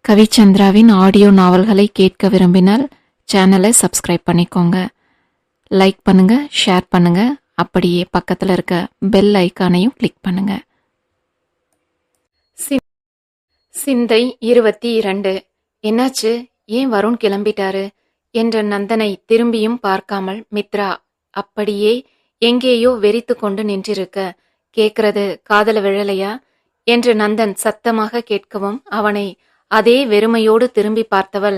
கவிச்சந்திராவின் audio நாவல்களை கேட்க விரும்பினால் சேனலை சப்ஸ்கிரைப் பண்ணிக்கோங்க. லைக் பண்ணுங்க, ஷேர் பண்ணுங்க, அப்படியே பக்கத்தில் இருக்க பெல் ஐக்கானையும் கிளிக் பண்ணுங்க. சிந்தை 22. என்னாச்சு, ஏன் வருண் கிளம்பிட்டாரு என்ற நந்தனை திரும்பியும் பார்க்காமல் மித்ரா அப்படியே எங்கேயோ வெறித்து கொண்டு நின்றிருக்க, கேட்கறது காதல விழலையா என்று நந்தன் சத்தமாக கேட்கவும் அவனை அதே வெறுமையோடு திரும்பி பார்த்தவள்,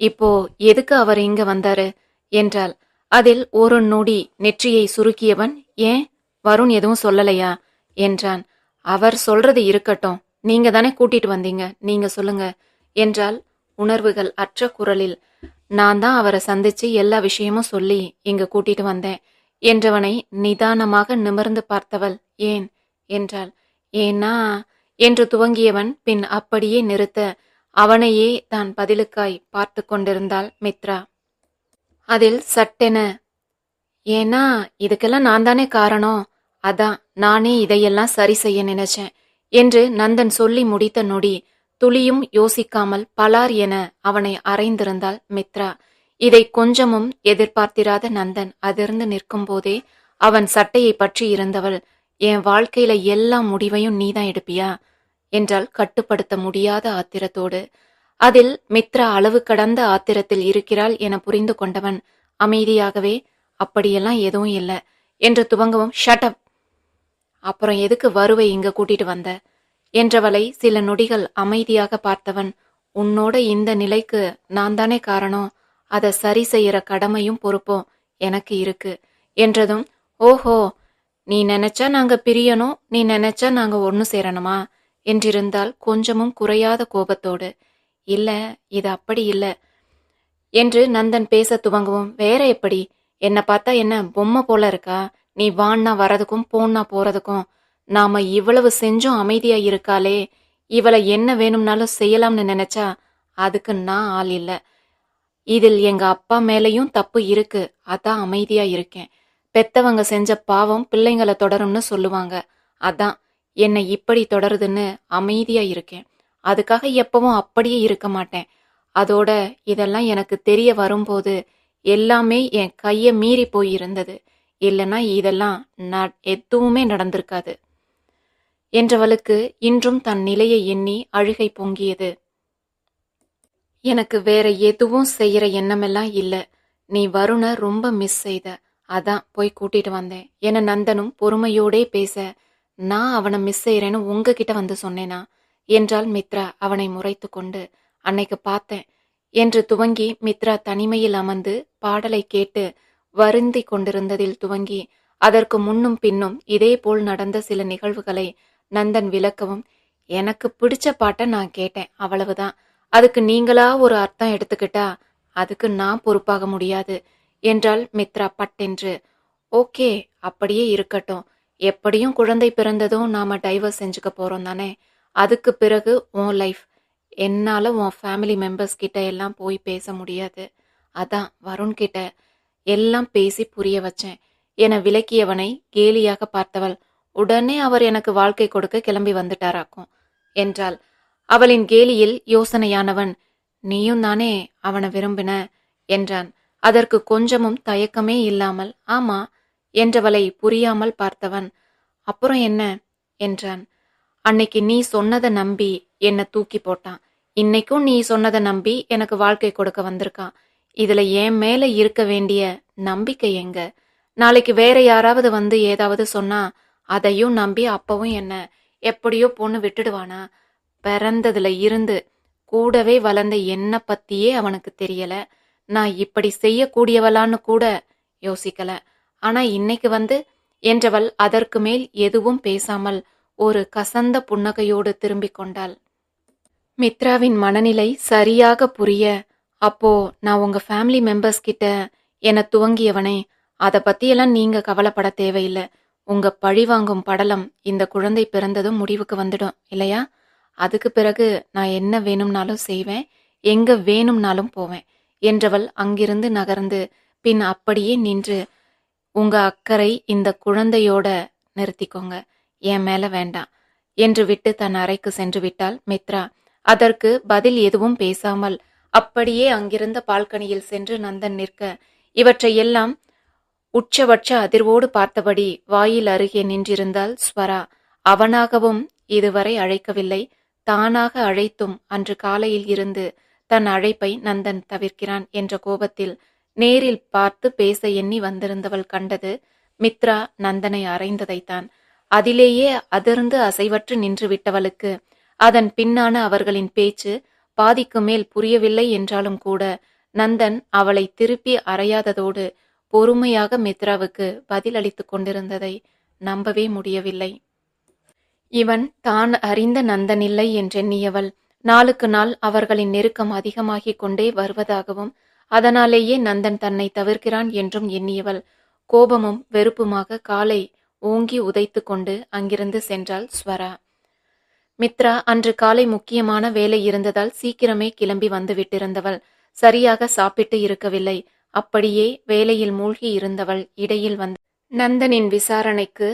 இப்போ எதுக்கு அவர் இங்க வந்தாரு என்றாள். அதில் ஒரு நொடி நெற்றியை சுருக்கியவன், ஏன் வருண் எதுவும் சொல்லலையா என்றான். அவர் சொல்றது இருக்கட்டும், நீங்க தானே கூட்டிட்டு வந்தீங்க, நீங்க சொல்லுங்க என்றால் உணர்வுகள் அற்ற குரலில். நான் தான் அவரை சந்திச்சு எல்லா விஷயமும் சொல்லி இங்க கூட்டிட்டு வந்தேன் என்றவனை நிதானமாக நிமிர்ந்து பார்த்தவள், ஏன் என்றாள். ஏன்னா என்று துவங்கியவன் பின் அப்படியே நிறுத்த அவனையே தான் பதிலுக்காய் பார்த்து கொண்டிருந்தாள் மித்ரா. அதில் சட்டென, ஏன்னா இதுக்கெல்லாம் நான் தானே காரணம், அதான் நானே இதையெல்லாம் சரி செய்ய நினைச்சேன் என்று நந்தன் சொல்லி முடித்த நொடி துளியும் யோசிக்காமல் பலார் என அவனை அறைந்திருந்தாள் மித்ரா. இதை கொஞ்சமும் எதிர்பார்த்திராத நந்தன் அதிர்ந்து நிற்கும் போதே அவன் சட்டையை பற்றி இருந்தவள், என் வாழ்க்கையில எல்லா முடிவையும் நீதான் எடுப்பியா என்றால் கட்டுப்படுத்த முடியாத ஆத்திரத்தோடு. அதில் மித்ரா அளவு கடந்த ஆத்திரத்தில் இருக்கிறாள் என புரிந்து கொண்டவன் அமைதியாகவே, அப்படியெல்லாம் எதுவும் இல்லை என்று துவங்கவும், ஷட் அப், அப்புறம் எதுக்கு வருவை இங்க கூட்டிட்டு வந்த என்றவளை சில நொடிகள் அமைதியாக பார்த்தவன், உன்னோட இந்த நிலைக்கு நான் தானே காரணம், அதை சரி செய்யற கடமையும் பொறுப்பும் எனக்கு இருக்கு என்றதும், ஓஹோ, நீ நினைச்சா நாங்க பிரியணும், நீ நினைச்சா நாங்க ஒன்னு சேரணுமா என்றிருந்தால் கொஞ்சமும் குறையாத கோபத்தோடு. இல்ல, இது அப்படி இல்ல என்று நந்தன் பேச துவங்கவும், வேற எப்படி, என்ன பார்த்தா என்ன பொம்மை போல இருக்கா, நீ வான்னா வரதுக்கும் போன்னா போறதுக்கும், நாம இவ்வளவு செஞ்சும் அமைதியா இருக்காளே, இவளை என்ன வேணும்னாலும் செய்யலாம்னு நினைச்சா அதுக்கு நான் ஆள் இல்ல, இதில் எங்க அப்பா மேலையும் தப்பு இருக்கு, அதான் அமைதியா இருக்கேன். பெத்தவங்க செஞ்ச பாவம் பிள்ளைங்களை தொடரும்னு சொல்லுவாங்க, அதான் என்னை இப்படி தொடருதுன்னு அமைதியா இருக்கேன். அதுக்காக எப்பவும் அப்படியே இருக்க மாட்டேன். அதோட இதெல்லாம் எனக்கு தெரிய வரும்போது எல்லாமே என் கைய மீறி போயிருந்தது, இல்லைன்னா இதெல்லாம் எதுவுமே நடந்திருக்காது என்றவளுக்கு இன்றும் தன் நிலையை எண்ணி அழுகை பொங்கியது. எனக்கு வேற எதுவும் செய்யற எண்ணமெல்லாம் இல்ல, நீ வருண ரொம்ப மிஸ் செய்த, அதான் போய் கூட்டிட்டு வந்தேன் என நந்தனும் பொறுமையோடே பேச, நான் அவனை மிஸ் செய்யறேன்னு உங்ககிட்ட வந்து சொன்னேனா என்றாள் மித்ரா அவனை முறைத்து கொண்டு. அன்னைக்கு பார்த்தேன் என்று துவங்கி மித்ரா தனிமையில் அமர்ந்து பாடலை கேட்டு வருந்தி கொண்டிருந்ததில் துவங்கி அதற்கு முன்னும் பின்னும் இதே போல் நடந்த சில நிகழ்வுகளை நந்தன் விளக்கவும், எனக்கு பிடிச்ச பாட்டை நான் கேட்டேன், அவ்வளவுதான், அதுக்கு நீங்களா ஒரு அர்த்தம் எடுத்துக்கிட்டா அதுக்கு நான் பொறுப்பாக முடியாது என்றாள் மித்ரா பட்டென்று. ஓகே, அப்படியே இருக்கட்டும், எப்படியும் குழந்தை பிறந்ததும் நாம டைவர்ஸ் செஞ்சுக்க போறோம் தானே, அதுக்கு பிறகு உன் லைஃப், என்னால உன் ஃபேமிலி மெம்பர்ஸ் கிட்ட எல்லாம் போய் பேச முடியாது, அதான் வருண் கிட்ட எல்லாம் பேசி புரிய வச்சேன் என விளக்கியவனை கேலியாக பார்த்தவள், உடனே அவர் எனக்கு வாழ்க்கை கொடுக்க கிளம்பி வந்துட்டாராக்கும் என்றாள். அவளின் கேலியில் யோசனையானவன், நீயும் தானே அவனை விரும்பின என்றான். அதற்கு கொஞ்சமும் தயக்கமே இல்லாமல் ஆமா என்றவளை புரியாமல் பார்த்தவன், அப்புறம் என்ன என்றான். அன்னைக்கு நீ சொன்னதை நம்பி என்னை தூக்கி போட்டான், இன்னைக்கும் நீ சொன்னதை நம்பி எனக்கு வாழ்க்கை கொடுக்க வந்திருக்கான், இதுல என் மேல இருக்க வேண்டிய நம்பிக்கை எங்க? நாளைக்கு வேற யாராவது வந்து ஏதாவது சொன்னா அதையும் நம்பி அப்பவும் என்ன எப்படியோ பொண்ணு விட்டுடுவானா? பிறந்ததுல இருந்து கூடவே வளர்ந்த என்ன பத்தியே அவனுக்கு தெரியல, நான் இப்படி செய்யக்கூடியவளான்னு கூட யோசிக்கல, ஆனா இன்னைக்கு வந்து என்றவள் அதற்கு மேல் எதுவும் பேசாமல் ஒரு கசந்த புன்னகையோடு திரும்பிக் கொண்டாள். மித்ராவின் மனநிலை சரியாக புரிய, அப்போ நான் உங்க ஃபேமிலி மெம்பர்ஸ் கிட்ட என துவங்கியவனே, அதை பத்தியெல்லாம் நீங்க கவலைப்பட தேவையில்லை, உங்க பழிவாங்கும் படலம் இந்த குழந்தை பிறந்ததும் முடிவுக்கு வந்துடும் இல்லையா, அதுக்கு பிறகு நான் என்ன வேணும்னாலும் செய்வேன், எங்க வேணும்னாலும் போவேன் என்றவள் அங்கிருந்து நகர்ந்து பின் அப்படியே நின்று, உங்க அக்கறை இந்த குழந்தையோட நிறுத்திக்கோங்க, என் மேல வேண்டாம் என்று விட்டு தன் அறைக்கு சென்று விட்டாள் மித்ரா. அதற்கு பதில் எதுவும் பேசாமல் அப்படியே அங்கிருந்த பால்கனியில் சென்று நந்தன் நிற்க, இவற்றையெல்லாம் உச்சபட்ச அதிர்வோடு பார்த்தபடி வாயில் அருகே நின்றிருந்தாள் ஸ்வரா. அவனாகவும் இதுவரை அழைக்கவில்லை. தானாக அழைத்தும் அன்று காலையில் இருந்து தன் அழைப்பை நந்தன் தவிர்க்கிறான் என்ற கோபத்தில் நேரில் பார்த்து பேச எண்ணி வந்திருந்தவள் கண்டது மித்ரா நந்தனை அறைந்ததைத்தான். அதிலேயே அதிர்ந்து அசைவற்று நின்று விட்டவளுக்கு அதன் பின்னான அவர்களின் பேச்சு பாதிக்கு மேல் புரியவில்லை என்றாலும் கூட நந்தன் அவளை திருப்பி அறையாததோடு பொறுமையாக மித்ராவுக்கு பதில் அளித்துக் கொண்டிருந்ததை நம்பவே முடியவில்லை. இவன் தான் அறிந்த நந்தனில்லை என்றெண்ணியவள் நாளுக்கு நாள் அவர்களின் நெருக்கம் அதிகமாகிக் கொண்டே வருவதாகவும் அதனாலேயே நந்தன் தன்னை தவிர்க்கிறான் என்றும் எண்ணியவள் கோபமும் வெறுப்புமாக காலை ஓங்கி உதைத்து கொண்டு அங்கிருந்து சென்றாள் ஸ்வரா. மித்ரா அன்று காலை முக்கியமான வேலை இருந்ததால் சீக்கிரமே கிளம்பி வந்து விட்டிருந்தவள் சரியாக சாப்பிட்டு இருக்கவில்லை. அப்படியே வேலையில் மூழ்கி இருந்தவள் இடையில் வந்து நந்தனின் விசாரணைக்கு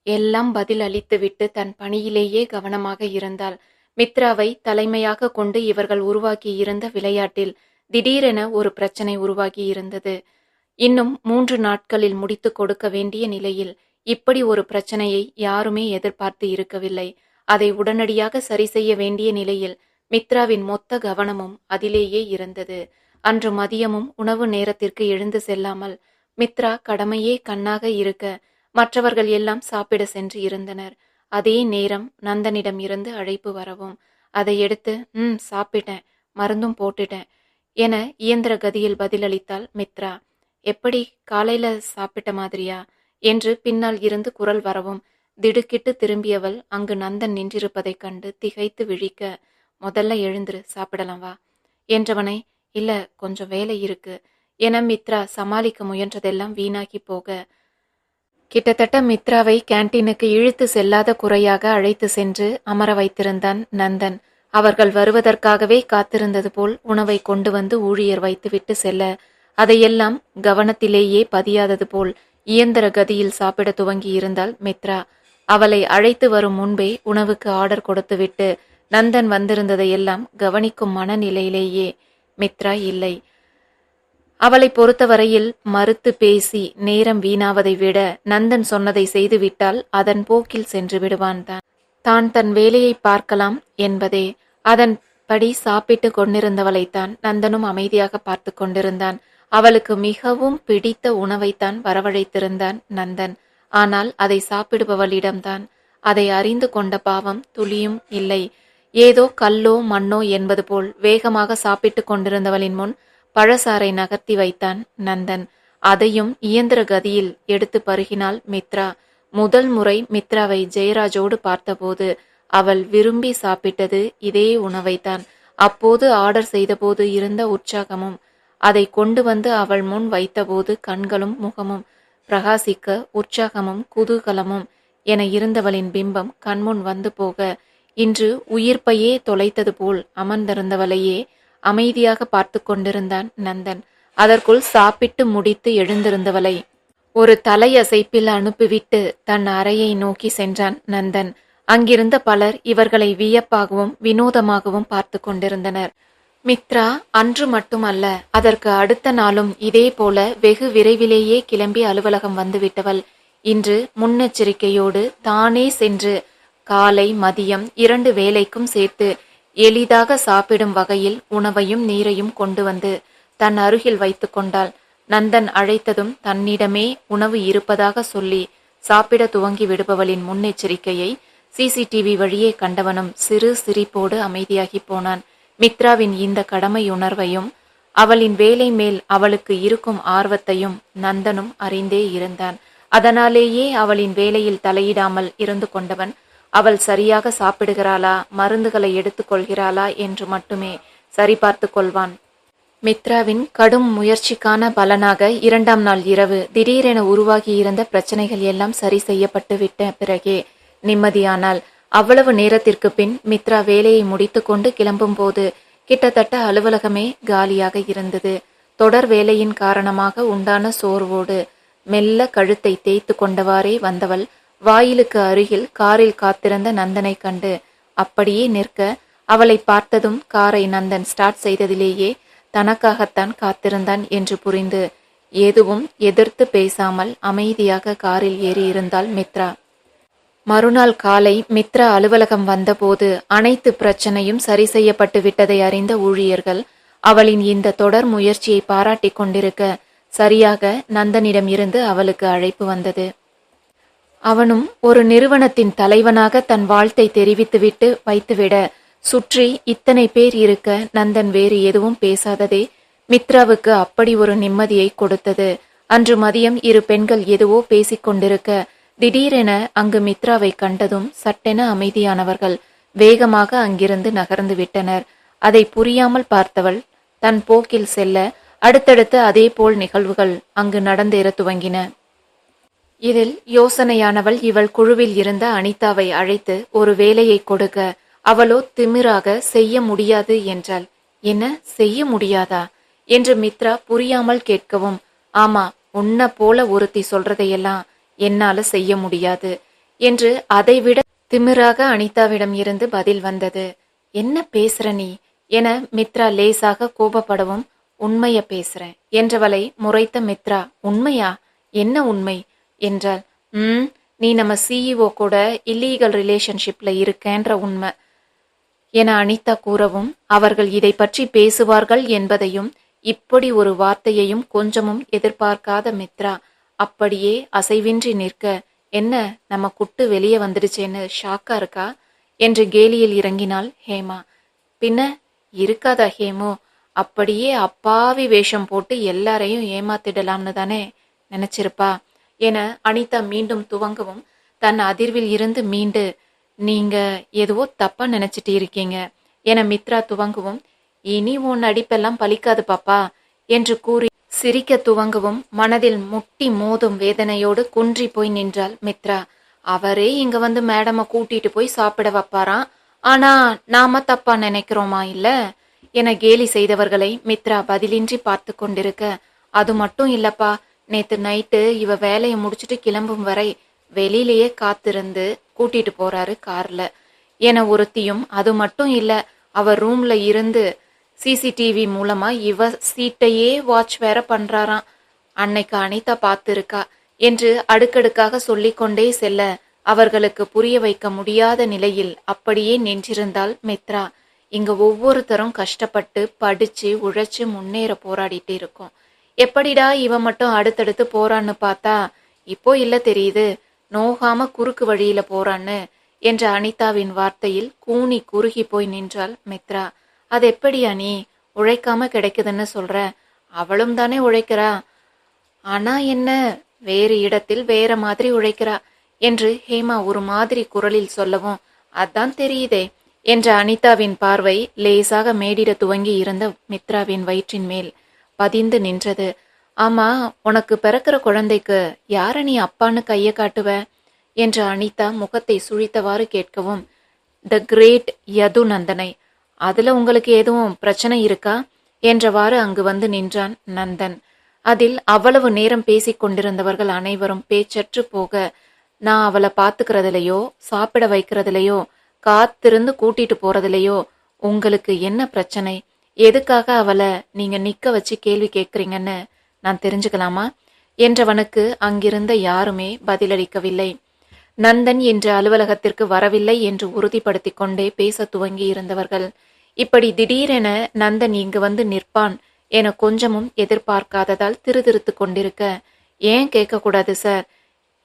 எல்லாம் பதில் அளித்துவிட்டு தன் பணியிலேயே கவனமாக இருந்தாள். மித்ராவை தலைமையாக கொண்டு இவர்கள் உருவாக்கியிருந்த விளையாட்டில் திடீரென ஒரு பிரச்சனை உருவாகி இருந்தது. இன்னும் 3 நாட்களில் முடித்து கொடுக்க வேண்டிய நிலையில் இப்படி ஒரு பிரச்சனையை யாருமே எதிர்பார்த்து இருக்கவில்லை. அதை உடனடியாக சரி செய்ய வேண்டிய நிலையில் மித்ராவின் மொத்த கவனமும் அதிலேயே இருந்தது. அன்று மதியமும் உணவு நேரத்திற்கு எழுந்து செல்லாமல் மித்ரா கடமையே கண்ணாக இருக்க மற்றவர்கள் எல்லாம் சாப்பிட சென்று இருந்தனர். அதே நேரம் நந்தனிடம் இருந்து அழைப்பு வரவும் அதை எடுத்து சாப்பிட்டேன், மருந்தும் போட்டுட்டேன் என இயந்திர கதியில் பதிலளித்தாள் மித்ரா. எப்படி காலையில சாப்பிட்ட மாதிரியா என்று பின்னால் இருந்து குரல் வரவும் திடுக்கிட்டு திரும்பியவள் அங்கு நந்தன் நின்றிருப்பதைக் கண்டு திகைத்து விழிக்க, முதல்ல எழுந்திரு, சாப்பிடலாம் வா என்றவனை, இல்ல கொஞ்சம் வேலை இருக்கு என மித்ரா சமாளிக்க முயன்றதெல்லாம் வீணாகி போக கிட்டத்தட்ட மித்ராவை கேன்டீனுக்கு இழுத்து செல்லாத குறையாக அழைத்து சென்று அமர வைத்திருந்தான் நந்தன். அவர்கள் வருவதற்காகவே காத்திருந்தது போல் உணவை கொண்டு வந்து ஊழியர் வைத்துவிட்டு செல்ல அதையெல்லாம் கவனத்திலேயே பதியாதது போல் இயந்திர கதியில் சாப்பிட துவங்கி இருந்தாள் மித்ரா. அவளை அழைத்து வரும் முன்பே உணவுக்கு ஆர்டர் கொடுத்துவிட்டு நந்தன் வந்திருந்ததையெல்லாம் கவனிக்கும் மனநிலையிலேயே மித்ரா இல்லை. அவளை பொறுத்தவரையில் மறுத்து பேசி நேரம் வீணாவதை விட நந்தன் சொன்னதை செய்துவிட்டால் அதன் போக்கில் சென்று விடுவான். தான் தன் வேலையை பார்க்கலாம் என்பதே அதன்படி சாப்பிட்டு கொண்டிருந்தவளைத்தான் நந்தனும் அமைதியாக பார்த்து கொண்டிருந்தான். அவளுக்கு மிகவும் பிடித்த உணவைத்தான் வரவழைத்திருந்தான் நந்தன். ஆனால் அதை சாப்பிடுபவளிடம்தான் அதை அறிந்து கொண்ட பாவம் துளியும் இல்லை. ஏதோ கல்லோ மண்ணோ என்பது போல் வேகமாக சாப்பிட்டு கொண்டிருந்தவளின் முன் பழசாரை நகர்த்தி வைத்தான் நந்தன். அதையும் இயந்திர கதியில் எடுத்து பருகினாள் மித்ரா. முதல் முறை மித்ராவை ஜெயராஜோடு பார்த்தபோது அவள் விரும்பி சாப்பிட்டது இதே உணவைத்தான். அப்போது ஆர்டர் செய்தபோது இருந்த உற்சாகமும் அதை கொண்டு வந்து அவள் முன் வைத்தபோது கண்களும் முகமும் பிரகாசிக்க உற்சாகமும் குதூகலமும் என இருந்தவளின் பிம்பம் கண்முன் வந்து போக இன்று உயிர்ப்பையே தொலைத்தது போல் அமர்ந்திருந்தவளையே அமைதியாக பார்த்து கொண்டிருந்தான் நந்தன். அதற்குள் சாப்பிட்டு முடித்து எழுந்திருந்தவளை ஒரு தலையசைப்பில் அனுப்பிவிட்டு தன் அறையை நோக்கி சென்றான் நந்தன். அங்கிருந்த பலர் இவர்களை வியப்பாகவும் வினோதமாகவும் பார்த்து கொண்டிருந்தனர். மித்ரா அன்று மட்டுமல்ல, அதற்கு அடுத்த நாளும் இதே போல வெகு விரைவிலேயே கிளம்பி அலுவலகம் வந்துவிட்டவள் இன்று முன்னெச்சரிக்கையோடு தானே சென்று காலை மதியம் 2 வேளைக்கும் சேர்த்து எளிதாக சாப்பிடும் வகையில் உணவையும் நீரையும் கொண்டு வந்து தன் அருகில் வைத்து கொண்டாள். நந்தன் அழைத்ததும் தன்னிடமே உணவு இருப்பதாக சொல்லி சாப்பிட துவங்கி விடுபவளின் முன்னெச்சரிக்கையை சிசிடிவி வழியே கண்டவனும் சிறு சிரிப்போடு அமைதியாகி போனான். மித்ராவின் இந்த கடமையுணர்வையும் அவளின் வேலை மேல் அவளுக்கு இருக்கும் ஆர்வத்தையும் நந்தனும் அறிந்தே இருந்தான். அதனாலேயே அவளின் வேலையில் தலையிடாமல் இருந்து கொண்டவன் அவள் சரியாக சாப்பிடுகிறாளா, மருந்துகளை எடுத்துக்கொள்கிறாளா என்று மட்டுமே சரிபார்த்து கொள்வான். மித்ராவின் கடும் முயற்சிக்கான பலனாக 2ஆம் நாள் இரவு திடீரென உருவாகியிருந்த பிரச்சனைகள் எல்லாம் சரி செய்யப்பட்டு விட்ட பிறகே நிம்மதியானால். அவ்வளவு நேரத்திற்கு பின் மித்ரா வேலையை முடித்து கொண்டு கிளம்பும் போது கிட்டத்தட்ட அலுவலகமே காலியாக இருந்தது. தொடர் வேலையின் காரணமாக உண்டான சோர்வோடு மெல்ல கழுத்தை தேய்த்து கொண்டவாறே வந்தவள் வாயிலுக்கு அருகில் காரில் காத்திருந்த நந்தனை கண்டு அப்படியே நிற்க அவளை பார்த்ததும் காரை நந்தன் ஸ்டார்ட் செய்ததிலேயே தனக்காகத்தான் காத்திருந்தான் என்று புரிந்து எதுவும் எதிர்த்து பேசாமல் அமைதியாக காரில் ஏறி இருந்தாள் மித்ரா. மறுநாள் காலை மித்ரா அலுவலகம் வந்தபோது அனைத்து பிரச்சனையும் சரி செய்யப்பட்டு விட்டதை அறிந்த ஊழியர்கள் அவளின் இந்த தொடர் முயற்சியை பாராட்டிக் கொண்டிருக்க சரியாக நந்தனிடம் இருந்து அவளுக்கு அழைப்பு வந்தது. அவனும் ஒரு நிறுவனத்தின் தலைவனாக தன் வாழ்த்தை தெரிவித்துவிட்டு வைத்துவிட சுற்றி இத்தனை பேர் இருக்க நந்தன் வேறு எதுவும் பேசாததே மித்ராவுக்கு அப்படி ஒரு நிம்மதியை கொடுத்தது. அன்று மதியம் இரு பெண்கள் எதுவோ பேசிக் கொண்டிருக்க திடீரென அங்கு மித்ராவை கண்டதும் சட்டென அமைதியானவர்கள் வேகமாக அங்கிருந்து நகர்ந்து விட்டனர். அதை புரியாமல் பார்த்தவள் தன் போக்கில் செல்ல அடுத்தடுத்து அதே போல் நிகழ்வுகள் அங்கு நடந்தேற துவங்கின. இதில் யோசனையானவள் இவள் குழுவில் இருந்த அனிதாவை அழைத்து ஒரு வேலையை கொடுக்க அவளோ திமிராக செய்ய முடியாது என்றாள். என்ன செய்ய முடியாதா என்று மித்ரா புரியாமல் கேட்கவும், ஆமா, உன்ன போல ஒருத்தி சொல்றதையெல்லாம் என்னால செய்ய முடியாது என்று அதைவிட திமிராக அனிதாவிடம் இருந்து பதில் வந்தது. என்ன பேசுற நீ என மித்ரா லேசாக கோபப்படவும், உண்மைய பேசுறேன் என்றவளை முறைத்த மித்ரா, உண்மையா? என்ன உண்மை என்றாள். நீ நம்ம சிஇஓ கூட இல்லீகல் ரிலேஷன்ஷிப்ல இருக்கேன்ற உண்மை என அனிதா கூறவும், அவர்கள் இதை பற்றி பேசுவார்கள் என்பதையும் இப்படி ஒரு வார்த்தையையும் கொஞ்சமும் எதிர்பார்க்காத மித்ரா அப்படியே அசைவின்றி நிற்க, என்ன நம்ம குட்டு வெளியே வந்துடுச்சேன்னு ஷாக்கா இருக்கா என்று கேலியில் இறங்கினாள் ஹேமா. பின்ன இருக்காதா ஹேமு, அப்படியே அப்பாவி வேஷம் போட்டு எல்லாரையும் ஏமாத்திடலாம்னு தானே நினைச்சிருப்பா என அனிதா மீண்டும் துவங்கவும், தன் அதிர்வில் இருந்து மீண்டு, நீங்க எதுவோ தப்பா நினைச்சிட்டு இருக்கீங்க என மித்ரா துவங்கவும், இனி உன் நடிப்பெல்லாம் பலிக்காது பாப்பா என்று கூறி சிரிக்க துவங்கவும் மனதில் முட்டி மோதும் வேதனையோடு குன்றி போய் நின்றாள் மித்ரா. அவரே இங்க வந்து மேடமை கூட்டிட்டு போய் சாப்பிட வைப்பாராம், ஆனா நாம தப்பா நினைக்கிறோமா இல்ல என கேலி செய்தவர்களை மித்ரா பதிலின்றி பார்த்து கொண்டிருக்க, அது மட்டும் இல்லப்பா, நேத்து நைட்டு இவ வேலையை முடிச்சுட்டு கிளம்பும் வரை வெளியிலேயே காத்திருந்து கூட்டிட்டு போறாரு கார்ல என ஒருத்தியும், அது மட்டும் இல்ல, அவர் ரூம்ல இருந்து சிசிடிவி மூலமா இவ சீட்டையே வாட்ச் வேற பண்றாராம், அன்னைக்கு அனிதா பார்த்திருக்கா என்று அடுக்கடுக்காக சொல்லிக்கொண்டே செல்ல அவர்களுக்கு புரிய வைக்க முடியாத நிலையில் அப்படியே நின்றிருந்தாள் மித்ரா. இங்க ஒவ்வொருத்தரும் கஷ்டப்பட்டு படிச்சு உழைச்சு முன்னேற போராடிட்டு இருக்கோம். எப்படிடா இவ மட்டும் அடுத்தடுத்து போறான்னு பார்த்தா இப்போ இல்ல தெரியுது, நோகாம குறுக்கு வழியில போறான்னு என்ற அனிதாவின் வார்த்தையில் கூனி குறுகி போய் நின்றாள் மித்ரா. அது எப்படியா நீ உழைக்காம கிடைக்குதுன்னு சொல்ற? அவளும் தானே உழைக்கிறா, ஆனா என்ன வேறு இடத்தில் வேற மாதிரி உழைக்கிறா என்று ஹேமா ஒரு மாதிரி குரலில் சொல்லவும், அதான் தெரியுதே என்ற அனிதாவின் பார்வை லேசாக மேடிட துவங்கி இருந்த மித்ராவின் வயிற்றின் மேல் பதிந்து நின்றது. ஆமா, உனக்கு பிறக்கிற குழந்தைக்கு யார நீ அப்பான்னு கைய காட்டுவ என்று அனிதா முகத்தை சுழித்தவாறு கேட்கவும், த கிரேட் யது நந்தனை. அதுல உங்களுக்கு எதுவும் பிரச்சனை இருக்கா என்றவாறு அங்கு வந்து நின்றான் நந்தன். அதில் அவ்வளவு நேரம் பேசிக் கொண்டிருந்தவர்கள் அனைவரும் பேச்சற்று போக, நான் அவளை பாத்துக்கிறதுலையோ சாப்பிட வைக்கிறதுலையோ காத்திருந்து கூட்டிட்டு போறதுலையோ உங்களுக்கு என்ன பிரச்சனை? எதுக்காக அவளை நீங்க நிக்க வச்சு கேள்வி கேட்கறீங்கன்னு நான் தெரிஞ்சுக்கலாமா என்றவனுக்கு அங்கிருந்த யாருமே பதிலளிக்கவில்லை. நந்தன் இன்று அலுவலகத்திற்கு வரவில்லை என்று உறுதிப்படுத்திக் கொண்டே பேச துவங்கி இருந்தவர்கள் இப்படி திடீரென நந்தன் இங்கு வந்து நிற்பான் என கொஞ்சமும் எதிர்பார்க்காததால் திருதிருத்து கொண்டிருக்க, ஏன் கேட்கக்கூடாது சார்,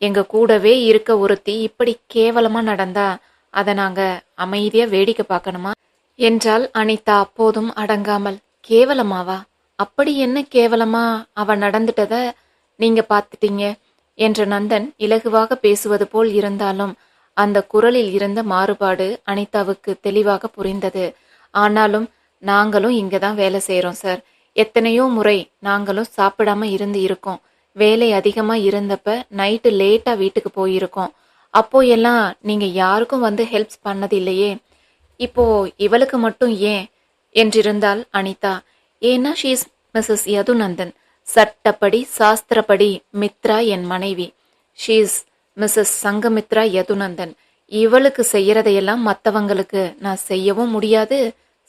எங்க கூடவே இருக்க ஒருத்தி இப்படி கேவலமா நடந்தா அதை நாங்க அமைதியா வேடிக்கை பார்க்கணுமா என்றால் அனிதா அப்போதும் அடங்காமல். கேவலமாவா? அப்படி என்ன கேவலமா அவ நடந்துட்டத நீங்க பார்த்துட்டீங்க என்ற நந்தன் இலகுவாக பேசுவது போல் இருந்தாலும் அந்த குரலில் இருந்த மாறுபாடு அனிதாவுக்கு தெளிவாக புரிந்தது. ஆனாலும் நாங்களும் இங்கதான் வேலை செய்யறோம் சார், எத்தனையோ முறை நாங்களும் சாப்பிடாம இருக்கோம், வேலை அதிகமா இருந்தப்ப நைட்டு லேட்டா வீட்டுக்கு போயிருக்கோம், அப்போ எல்லாம் நீங்க யாருக்கும் வந்து ஹெல்ப்ஸ் பண்ணதில்லையே, இப்போ இவளுக்கு மட்டும் ஏன் என்றிருந்தாள் அனிதா. ஏன்னா ஷீஸ் மிஸ்ஸஸ் யதுநந்தன், சட்டப்படி சாஸ்திரப்படி மித்ரா என் மனைவி, ஷீஸ் மிஸ்ஸஸ் சங்கமித்ரா யதுநந்தன் இவளுக்கு செய்யறதையெல்லாம் மத்தவங்களுக்கு நான் செய்யவும் முடியாது,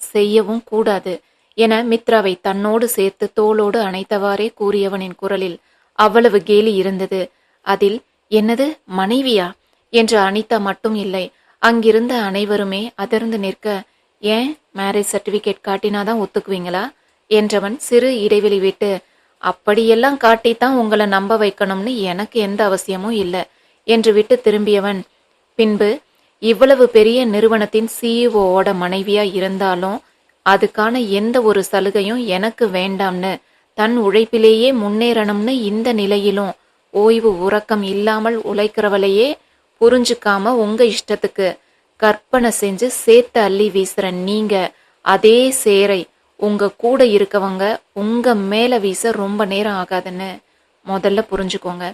செய்யவும் கூடாது என மித்ராவை தன்னோடு சேர்த்து தோளோடு அணைத்தவாறே கூறியவனின் குரலில் அவ்வளவு கேலி இருந்தது. அதில் என்னது மனைவியா என்று அனிதா மட்டும் இல்லை, அங்கிருந்த அனைவருமே அதிர்ந்து நிற்க, ஏன் மேரேஜ் சர்டிபிகேட் காட்டினாதான் ஒத்துக்குவீங்களா என்றவன் சிறு இடைவெளி விட்டு, அப்படியெல்லாம் காட்டித்தான் உங்களை நம்ப வைக்கணும்னு எனக்கு எந்த அவசியமும் இல்லை என்று விட்டு திரும்பியவன், பின்பு இவ்வளவு பெரிய நிறுவனத்தின் சிஇஓவோட மனைவியா இருந்தாலும் அதுக்கான எந்த ஒரு சலுகையும் எனக்கு வேண்டாம்னு, தன் உழைப்பிலேயே முன்னேறணும்னு இந்த நிலையிலும் ஓய்வு உறக்கம் இல்லாமல் உழைக்கிறவளையே புரிஞ்சுக்காம உங்க இஷ்டத்துக்கு கற்பனை செஞ்சு சேர்த்து அள்ளி வீசுற நீங்க, அதே சேரை உங்க கூட இருக்கவங்க உங்க மேல வீச ரொம்ப நேரம் ஆகாதுன்னு முதல்ல புரிஞ்சுக்கோங்க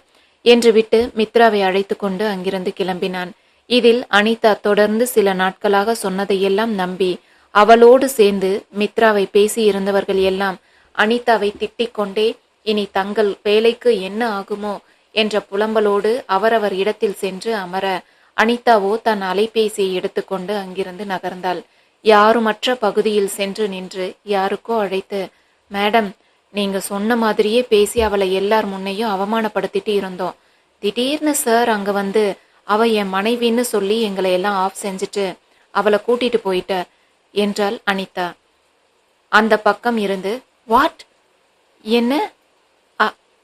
என்று விட்டு மித்ராவை அழைத்து கொண்டு அங்கிருந்து கிளம்பினான். இதில் அனிதா தொடர்ந்து சில நாட்களாக சொன்னதையெல்லாம் நம்பி அவளோடு சேர்ந்து மித்ராவை பேசி இருந்தவர்கள் எல்லாம் அனிதாவை திட்டிக் கொண்டே இனி தங்கள் வேலைக்கு என்ன ஆகுமோ என்ற புலம்பலோடு அவரவர் இடத்தில் சென்று அமர, அனிதாவோ தன் அலைபேசியை எடுத்துக்கொண்டு அங்கிருந்து நகர்ந்தாள். யாருமற்ற பகுதியில் சென்று நின்று யாருக்கோ அழைத்து, மேடம், நீங்க சொன்ன மாதிரியே பேசி அவளை எல்லார் முன்னையும் அவமானப்படுத்திட்டு இருந்தோம். திடீர்னு சார் அங்க வந்து அவ என் மனைவின்னு சொல்லி எங்களை எல்லாம் ஆஃப் செஞ்சுட்டு அவளை கூட்டிட்டு போயிட்ட என்றாள் அனிதா. அந்த பக்கம் இருந்து, வாட், என்ன,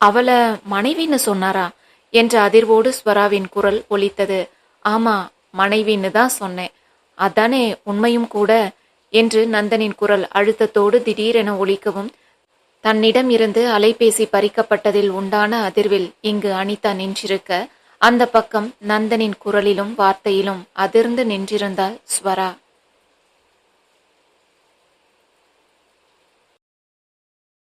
அவளை மனைவின்னு சொன்னாரா என்ற அதிர்வோடு ஸ்வராவின் குரல் ஒலித்தது. ஆமா, மனைவின்னு தான் சொன்னேன், அதானே உண்மையும் கூட என்று நந்தனின் குரல் அழுத்தத்தோடு திடீரென ஒலிக்கவும், தன்னிடம் இருந்து அலைபேசி பறிக்கப்பட்டதில் உண்டான அதிர்வில் இங்கு அனிதா நின்றிருக்க, அந்த பக்கம் நந்தனின் குரலிலும் வார்த்தையிலும் அதிர்ந்து நின்றிருந்தாள் ஸ்வரா.